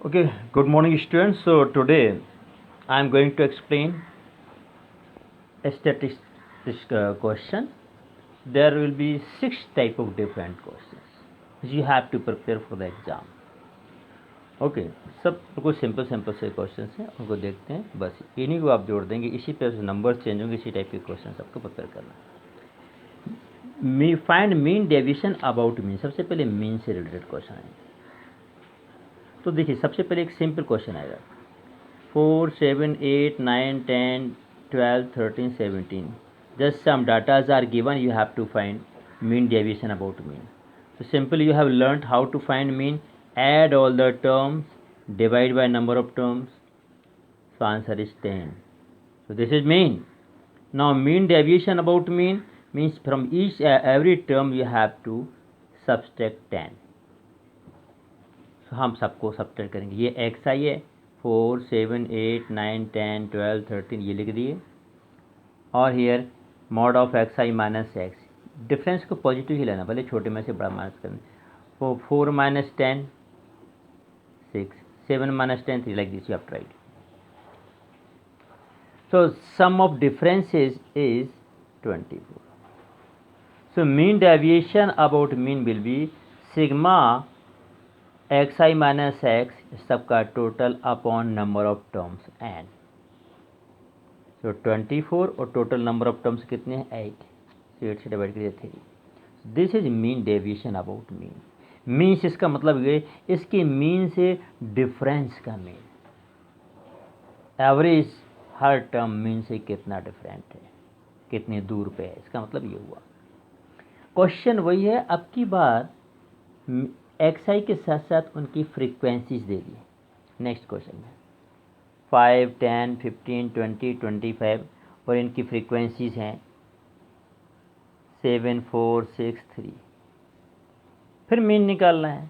Okay, good morning students. So today I am going to explain a statistics question. There will be 6 type of different questions which you have to prepare for the exam. Okay सब कुछ simple simple से question हैं, उनको देखते हैं, बस इन्हीं को आप जोड़ देंगे, इसी पे नंबर चेंज होंगे, इसी टाइप के क्वेश्चन आपको प्रिपेयर करना है। Me find mean deviation about mean, सबसे पहले मीन से रिलेटेड क्वेश्चन है। तो देखिए सबसे पहले एक सिंपल क्वेश्चन आएगा 4, 7, 8, 9, 10, 12, 13, 17. Just some data are given. You have to find mean deviation about mean. So simply you have learnt how to find mean. Add all the terms, divide by number of terms. So answer is 10. So this is mean. Now mean deviation about mean means from each every term you have to subtract 10. So हम सबको subtract करेंगे। ये x आई है, 4, 7, 8, 9, 10, 12, 13 ये लिख दिए, और here mod of x I minus x, difference को पॉजिटिव ही लेना, भले छोटे में से बड़ा माइनस करना। 4 minus 10 6, 7 minus 10 3, like this you have to write. So sum of differences is 24. So mean deviation about mean will be sigma X I minus X सबका total upon number of terms N. तो 24 और total number of terms कितने हैं 8, तो 8 से divide करिए 3। This is mean deviation about mean. Means इसका मतलब ये इसके मीन से डिफरेंस का मीन, एवरेज हर टर्म मीन से कितना डिफरेंट है, कितने दूर पे है, इसका मतलब ये हुआ। क्वेश्चन वही है, अब की बार एक्स आई के साथ साथ उनकी फ्रीक्वेंसीज दे दी। नेक्स्ट क्वेश्चन में 5, 10, 15, 20, 25 और इनकी फ्रीक्वेंसीज हैं 7, 4, 6, 3। फिर मीन निकालना है,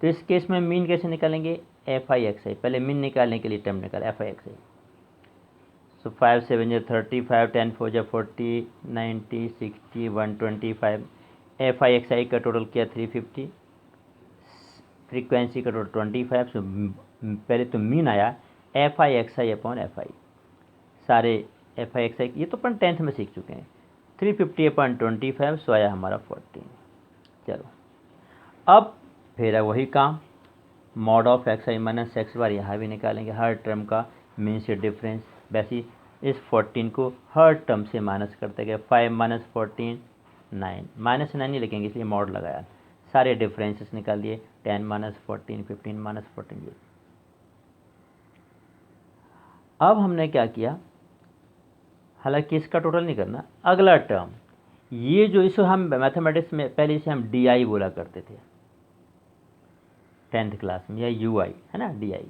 तो इस केस में मीन कैसे निकालेंगे, एफ आई एक्स आई। पहले मीन निकालने के लिए टर्म निकाला एफ आई एक्स आई। सो 5, 7 या 35, 10, 4 या 40, 90, 60, 125। एफ आई एक्स आई का टोटल किया 350, फ्रीक्वेंसी का टोटल 25। सो पहले तो मीन आया F I x I upon F I, सारे एफ आई एक्स आई ये तो अपन 10th में सीख चुके हैं। 350 अपॉन 25, सो आया हमारा 14। चलो अब फिर वही काम, mod of x I minus X bar यहाँ भी निकालेंगे, हर टर्म का मीन से डिफरेंस। वैसे इस 14 को हर टर्म से माइनस करते गए, 5 माइनस 14 9, माइनस 9 नहीं लिखेंगे इसलिए मॉड लगाया, सारे डिफरेंसेस निकाल दिए, 10 माइनस 14, 15 माइनस 14 ये। अब हमने क्या किया, हालांकि इसका टोटल नहीं करना, अगला टर्म ये जो इसे हम मैथमेटिक्स में पहले इसे हम डी आई बोला करते थे 10th क्लास में, या यू आई है ना, डी आई,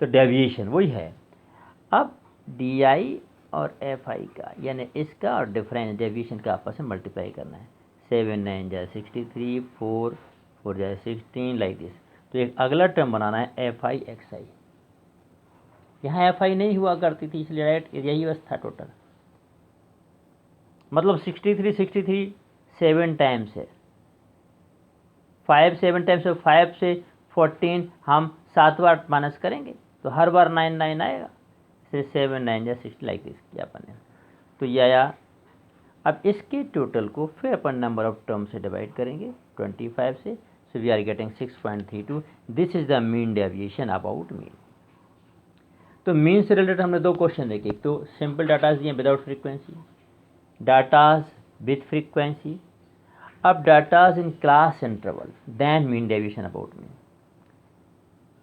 तो डेविएशन वही है। अब डी आई और एफ आई का यानी इसका और डिफरेंस डेविएशन का आपस में मल्टीप्लाई करना है। 7 9 जाए 63, 4 4 जाए 16, लाइक दिस। तो एक अगला टर्म बनाना है एफ आई एक्स आई। यहाँ एफ आई नहीं हुआ करती थी इसलिए राइट यही बस था टोटल, मतलब 63 63 7 टाइम्स है, 5 7 टाइम्स है, 5 से 14 हम 7 बार माइनस करेंगे तो हर बार 9 9 आएगा, फिर 7 9 या 60 लाइक दिस किया अपन ने, तो ये आया। अब इसके टोटल को फिर अपन नंबर ऑफ टर्म से डिवाइड करेंगे 25 से, so we are getting 6.32। This is the mean deviation about mean. तो मीन से रिलेटेड हमने 2 क्वेश्चन देखे, एक तो सिंपल डाटाज दिए without frequency, datas with frequency. अब datas in class interval, then mean deviation about mean.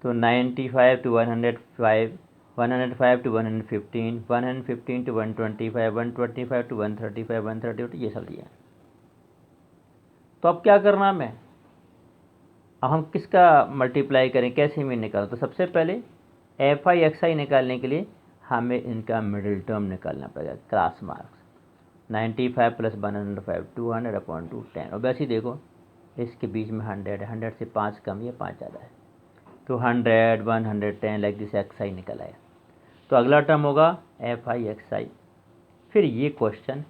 तो 95 to 105, 105 to 115, 115 to 125, 125 to 135, 130 ये सब दिया। तो अब क्या करना हमें, अब हम किसका मल्टीप्लाई करें, कैसे मीन निकालें। तो सबसे पहले एफ आई एक्स आई निकालने के लिए हमें इनका मिडिल टर्म निकालना पड़ेगा, क्लास मार्क्स। 95 प्लस 105 200 अपॉन 2 10, और वैसे ही देखो इसके बीच में 100 है, 100 से 5 कम या 5 ज़्यादा है, तो 100 110 लाइक दिस एक्स आई निकल आया। तो अगला टर्म होगा एफ आई एक्स आई। फिर ये क्वेश्चन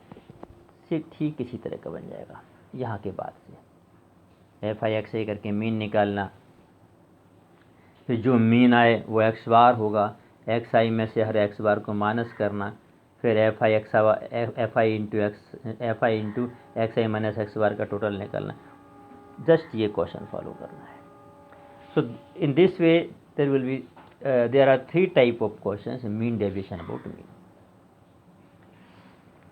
ठीक इसी तरह का बन जाएगा, यहाँ के बाद से एफ आई एक्स आई करके मीन निकालना, फिर जो मीन आए वो एक्स बार होगा, एक्स आई में से हर एक्स बार को माइनस करना, फिर F I into X I minus X bar का टोटल निकालना। जस्ट ये क्वेश्चन फॉलो करना है। So in this way there will be there are 3 type of questions, mean, deviation, about mean.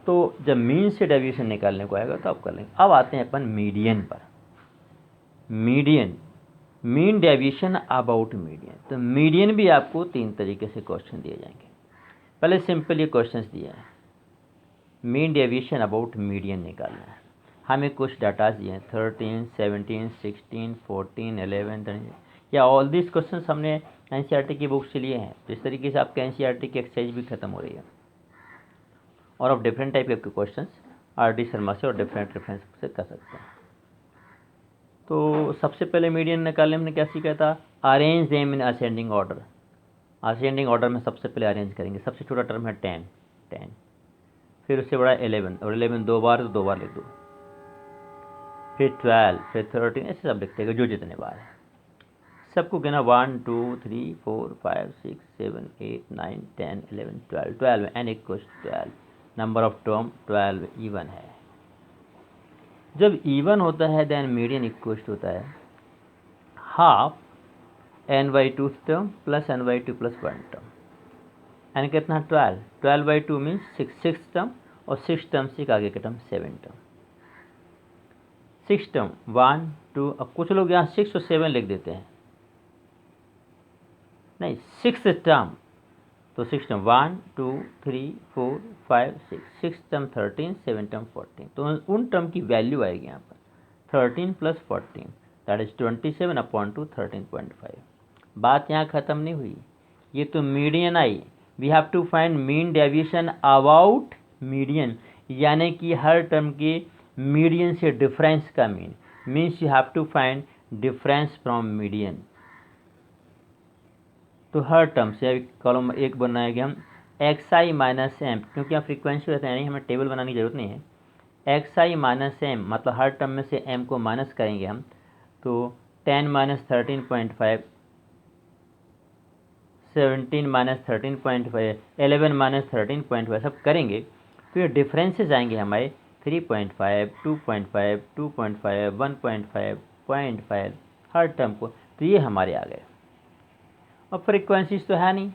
तो जब मीन से डेविएशन निकालने को आएगा तो आप कर लेंगे। अब आते हैं अपन मीडियन पर। Median, mean, deviation, about median. तो मीडियन भी आपको 3 तरीके से क्वेश्चन दिए जाएंगे। पहले सिंपल ये क्वेश्चंस दिए हैं, मीन, डेविएशन, अबाउट मीडियन निकालना है। हमें कुछ डाटा दिए हैं 13, 17, 16, 14, 11, या ऑल दिस क्वेश्चन हमने एनसीईआरटी की बुक से लिए हैं। तो इस तरीके से आपके एनसीईआरटी की एक्सरसाइज भी खत्म हो रही है। और अब डिफरेंट टाइप के क्वेश्चंस आर.डी. शर्मा से और डिफरेंट रेफरेंस से कर सकते हैं। तो सबसे पहले मीडियन निकालने में क्या सीखा था, arrange them in ascending order. Ascending order में सबसे पहले अरेंज करेंगे। सबसे छोटा टर्म है 10, फिर उससे बड़ा 11, और 11 2 बार तो 2 बार लिख दो, फिर 12, फिर 13, ऐसे सब लिखते हैं जो जितने बार है सबको गिना 1 2 3 4 5 6 7 8 9 10 11 12, 12 n equals 12, number of term 12 even है। जब इवन होता है देन मीडियन इक्वल्स होता है half n/2 term plus n/2 plus 1 term. n कितना 12, 12/2 मीन्स 6 टर्म, और 6 टर्म से आगे का टर्म 7 टर्म। 6 टर्म 1 2, अब कुछ लोग यहाँ 6 और 7 लिख देते हैं, नहीं 6 टर्म, तो 6 टर्म 1 2 3 4 5 6, 6 टर्म 13, 7 टर्म 14। तो उन टर्म की वैल्यू आएगी यहाँ पर 13 प्लस 14 दैट इज 27/2 13.5। बात यहाँ ख़त्म नहीं हुई, ये तो मीडियन आई। We have to find mean deviation about median, यानी कि हर टर्म के मीडियन से डिफरेंस का mean, means you have to find difference from median. तो हर टर्म से कॉलम 1 बनाएंगे हम एक्स आई माइनस एम, क्योंकि यहाँ फ्रीक्वेंसी रहते हैं, हमें टेबल बनाने की जरूरत नहीं है। एक्स आई माइनस एम मतलब हर टर्म में से एम को माइनस करेंगे हम, तो 10 माइनस 13.5, 17 माइनस 13.5, 11 माइनस 13.5 सब करेंगे तो ये डिफरेंसेस आएंगे हमारे 3.5, 2.5, 2.5, 1.5, 0.5 हर टर्म को। तो ये हमारे आ गए। अब फ्रीक्वेंसीज तो है नहीं,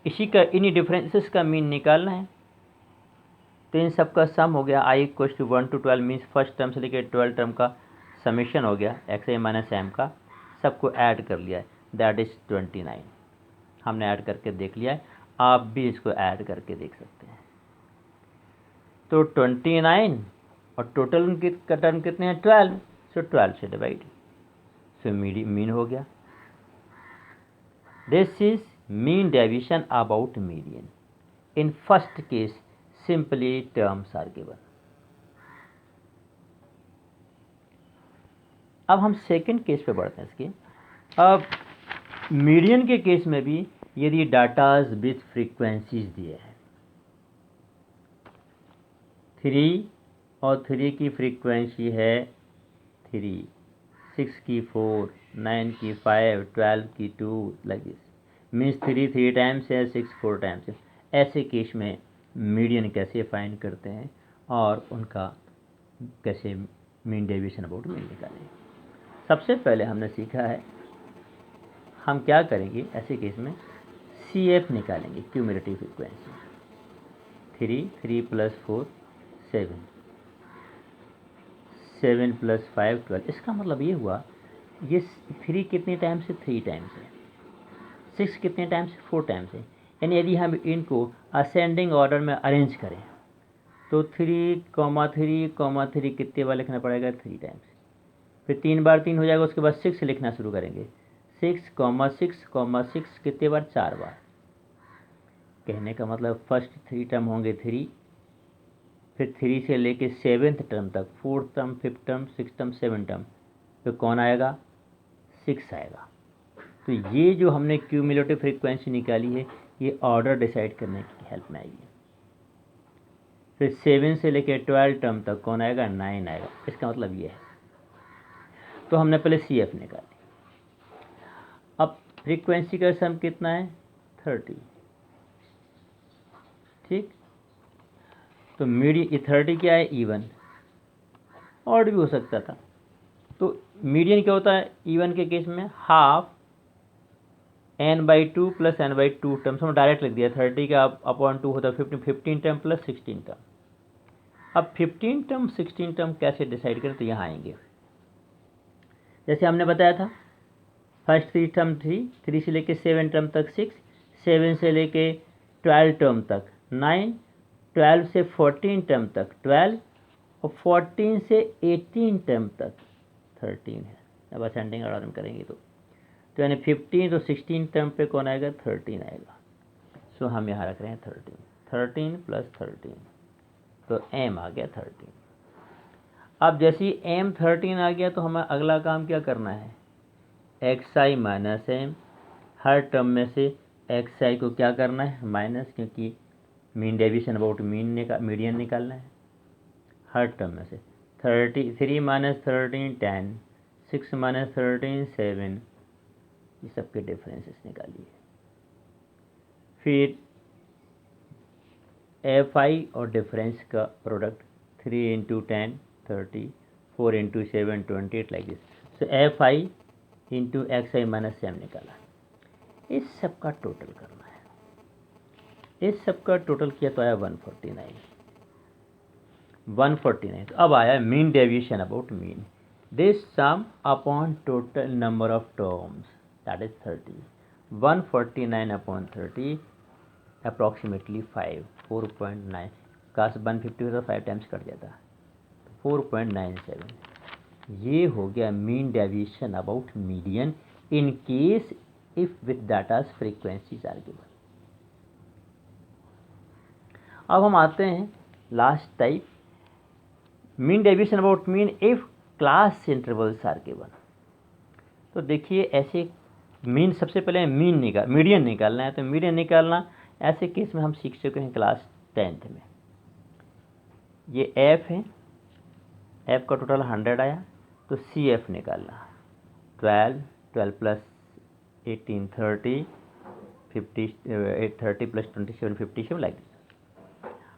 इसी का इन्हीं डिफरेंसेस का मीन निकालना है। तो इन सब का सम हो गया i equal to 1 to 12 means first term से लेकर 12 टर्म का समेशन हो गया एक्स आई माइनस एम का, सबको ऐड कर लिया है दैट इज़ 29। हमने ऐड करके देख लिया है, आप भी इसको ऐड करके देख सकते हैं। तो 29 और टोटल उनके का टर्म कितने हैं 12, सो 12 से डिवाइड, सो मीन हो गया। This is mean deviation about median. In first case simply terms are given। अब हम सेकंड केस पे बढ़ते हैं इसके। अब मीडियन के केस में भी यदि डाटाज विथ फ्रीक्वेंसीज दिए हैं 3 और 3 की फ्रीक्वेंसी है 3, 6 की 4, 9 की 5, 12 की 2, लाइक दिस मीन्स 3 टाइम्स है, 6 4 टाइम्स है। ऐसे केस में मीडियन कैसे फाइंड करते हैं और उनका कैसे मीन डेविएशन अबाउट मीन निकालें। सबसे पहले हमने सीखा है हम क्या करेंगे ऐसे केस में CF निकालेंगे, क्यूमुलेटिव फ्रीक्वेंसी 3 प्लस 4 7, 7 प्लस 5 12। इसका मतलब ये हुआ ये 3 कितने टाइम से 3 टाइम्स है, 6 कितने टाइम्स से 4 टाइम्स है। यानी यदि हम इनको असेंडिंग ऑर्डर में अरेंज करें तो 3,3,3 कितने बार लिखना पड़ेगा 3 टाइम्स, फिर 3 बार 3 हो जाएगा, उसके बाद 6 लिखना शुरू करेंगे 6,6,6 कितने बार 4 बार। कहने का मतलब फर्स्ट 3 टर्म होंगे 3, फिर 3 से लेके 7th टर्म तक 4th term 5th term 6th term 7th term, तो कौन आएगा 6 आएगा। तो ये जो हमने क्यूमुलेटिव फ्रीक्वेंसी निकाली है ये ऑर्डर डिसाइड करने की हेल्प में आएगी। फिर 7 से लेकर 12 टर्म तक कौन आएगा 9 आएगा। इसका मतलब ये है। तो हमने पहले CF निकाली। अब फ्रीक्वेंसी का सम कितना है 30, ठीक। तो मीडियन 30 क्या है इवन, और भी हो सकता था। तो मीडियन क्या होता है इवन के केस में half n/2 plus n/2 terms हम डायरेक्ट लिख दिया। 30 का अपॉन 2 होता है 15 टर्म प्लस 16 टर्म। अब 15 टर्म 16 टर्म कैसे डिसाइड करें, तो यहाँ आएंगे। जैसे हमने बताया था फर्स्ट 3 टर्म 3 से लेके 7 टर्म तक 6, 7 से लेके 12 टर्म तक 9, 12 से 14 टर्म तक 12, और 14 से 18 टर्म तक 13 है। अब असेंडिंग ऑर्डर में करेंगे तो यानी 15 तो 16 टर्म पे कौन आएगा 13 आएगा। सो हम यहाँ रख रहे हैं 13 प्लस 13, तो m आ गया 13। अब जैसे ही m 13 आ गया तो हमें अगला काम क्या करना है, xi माइनस m, हर टर्म में से xi को क्या करना है माइनस, क्योंकि मीन डेविएशन अबाउट मीडियन निकालना है। हर टर्म में से 3 माइनस 13 10, 6 माइनस 13 7, ये सबके डिफरेंसेस निकालिए। फिर fi और डिफरेंस का product 3 into 10 30, 4 into 7 28 like this. So fi into xi minus m निकाला। इस सब का टोटल करना है। इस सब का टोटल किया तो आया 149। तो अब आया mean deviation about mean, this some upon total number of terms that is 30। 149 upon 30 approximately 4.9 का 150 तो 5 टाइम्स कट जाता, 4.97। ये हो गया mean deviation about median in case if with datas frequencies are given. अब हम आते हैं last type, mean deviation about mean if class intervals are given. तो देखिए ऐसे मीन, सबसे पहले मीडियन निकालना है। तो मीडियन निकालना ऐसे केस में हम सीख चुके हैं क्लास 10th में। ये f है, f का टोटल 100 आया, तो CF निकालना 12 प्लस 18 30, 50 30 प्लस 27 57 लाइक दिस।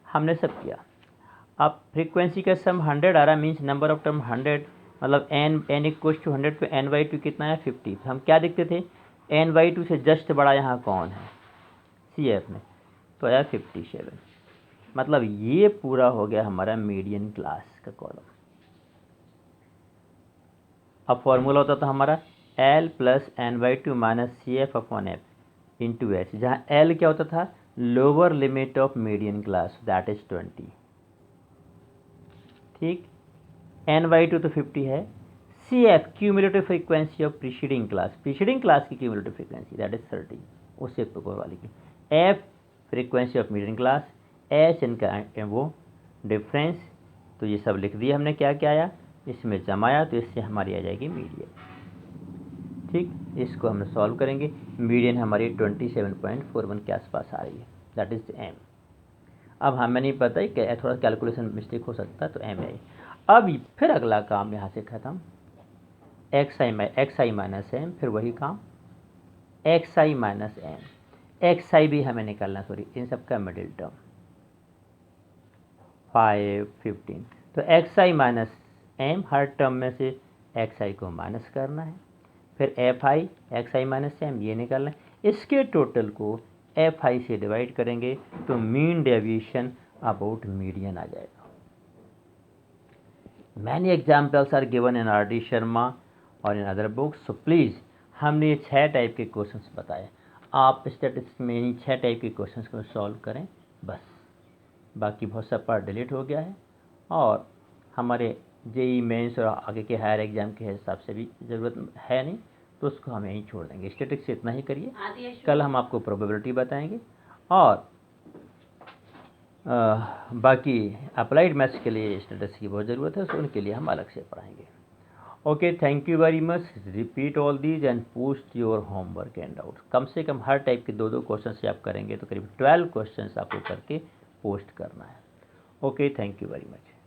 हमने सब किया। अब फ्रीक्वेंसी का सम 100 आ रहा, मीन्स नंबर ऑफ टर्म 100, मतलब n इक्वल टू 100 पे n/2 कितना है 50। हम क्या देखते थे n/2 से जस्ट बड़ा यहाँ कौन है CF में, तो आया 57। मतलब ये पूरा हो गया हमारा मीडियन क्लास का कॉलम। अब फॉर्मूला होता था हमारा L plus n/2 minus CF upon F into H, जहाँ L क्या होता था lower limit of median class that is 20, ठीक। n/2 तो 50 है। CF cumulative frequency of preceding class की क्यूमुलेटिव फ्रीक्वेंसी दैट इज 30, उससे ऊपर वाली की। F frequency of median class, H इनका वो डिफरेंस। तो ये सब लिख दिया हमने, क्या क्या आया इसमें जमाया, तो इससे हमारी आ जाएगी मीडियन, ठीक। इसको हम सॉल्व करेंगे। मीडियन हमारी 27.41 के आसपास आ रही है, दैट इज m। अब हमें नहीं पता है कि थोड़ा कैलकुलेशन मिस्टेक हो सकता है, तो m है। अब फिर अगला काम यहाँ से ख़त्म, xi माइनस m, फिर वही काम xi माइनस m, xi भी हमें निकालना, सॉरी इन सब का मिडिल टर्म 5 15। तो xi माइनस m, हर टर्म में से xi को माइनस करना है, फिर fi xi माइनस m ये निकालना है। इसके टोटल को fi से डिवाइड करेंगे तो मीन डेविएशन अबाउट मीडियन आ जाएगा। Many examples are given in R.D. Sharma और in other books. So please, हमने ये 6 टाइप के क्वेश्चंस बताए, आप स्टैटिस्टिक्स में इन 6 टाइप के क्वेश्चंस को सॉल्व करें बस। बाकी बहुत सा पार्ट डिलीट हो गया है, और हमारे JEE मेंस और आगे के हायर एग्जाम के हिसाब से भी ज़रूरत है नहीं, तो उसको हम यहीं छोड़ देंगे। स्टैटिस्टिक्स से इतना ही करिए, कल हम आपको प्रोबेबिलिटी बताएंगे, और बाकी अप्लाइड मैथ्स के लिए स्टैटिस्टिक्स की बहुत ज़रूरत है, तो उनके लिए हम अलग से पढ़ाएंगे। Okay, thank you very much. Repeat all these and post your homework and doubts. कम से कम हर टाइप के 2-2 क्वेश्चन से आप करेंगे तो करीब 12 क्वेश्चन आपको करके पोस्ट करना है। Okay, thank you very much.